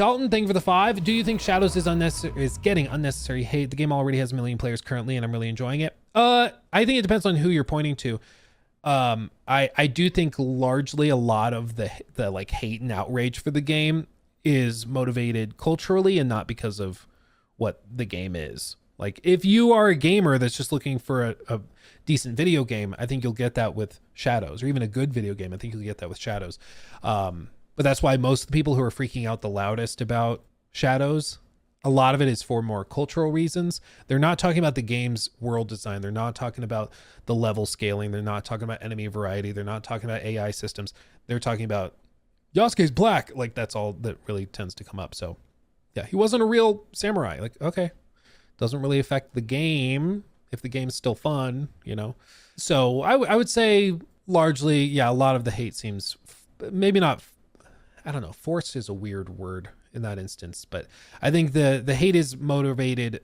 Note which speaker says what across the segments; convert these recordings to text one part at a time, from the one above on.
Speaker 1: Dalton, thank you for the 5. Do you think Shadows is getting unnecessary hate? The game already has 1 million players currently, and I'm really enjoying it. I think it depends on who you're pointing to. I do think largely a lot of the like hate and outrage for the game is motivated culturally and not because of what the game is. Like, if you are a gamer that's just looking for a decent video game, I think you'll get that with Shadows, or even a good video game. I think you'll get that with Shadows. But that's why most of the people who are freaking out the loudest about Shadows, a lot of it is for more cultural reasons. They're not talking about the game's world design. They're not talking about the level scaling. They're not talking about enemy variety. They're not talking about AI systems. They're talking about Yasuke's black. Like, that's all that really tends to come up. So yeah, he wasn't a real samurai. Like, okay, doesn't really affect the game if the game's still fun, you know? So I would say largely, yeah, a lot of the hate seems maybe not, I don't know, forced is a weird word in that instance, but I think the hate is motivated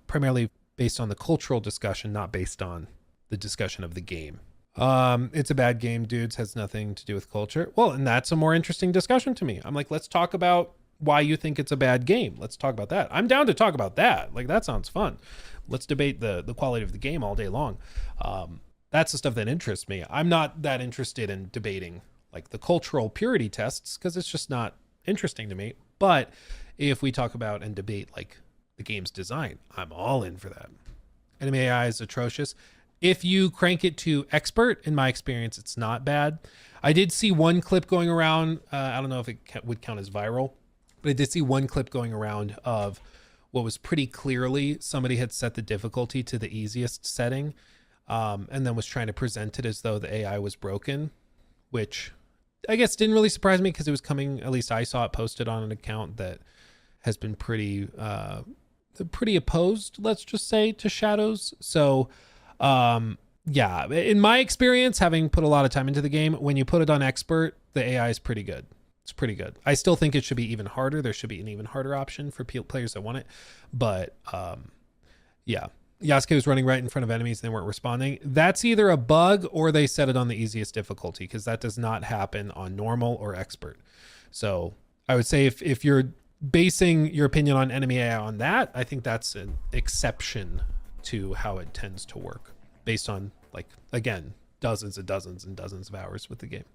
Speaker 1: primarily based on the cultural discussion, not based on the discussion of the game. It's a bad game, dudes, has nothing to do with culture. Well, and that's a more interesting discussion to me. I'm like, let's talk about why you think it's a bad game. Let's talk about that. I'm down to talk about that. Like, that sounds fun. Let's debate the quality of the game all day long. That's the stuff that interests me. I'm not that interested in debating like the cultural purity tests because it's just not interesting to me. But if we talk about and debate like the game's design, I'm all in for that. Enemy AI is atrocious. If you crank it to expert, in my experience, it's not bad. I did see one clip going around. I don't know if it would count as viral, but I did see one clip going around of what was pretty clearly somebody had set the difficulty to the easiest setting, and then was trying to present it as though the AI was broken, which I guess didn't really surprise me because it was coming, at least I saw it posted on an account that has been pretty opposed, let's just say, to Shadows. So yeah, in my experience, having put a lot of time into the game, when you put it on expert, the AI is pretty good. It's pretty good. I still think it should be even harder. There should be an even harder option for players that want it. But yeah, Yasuke was running right in front of enemies and they weren't responding. That's either a bug or they set it on the easiest difficulty, because that does not happen on normal or expert. So I would say if you're basing your opinion on enemy AI on that, I think that's an exception to how it tends to work based on, like, again, dozens and dozens and dozens of hours with the game.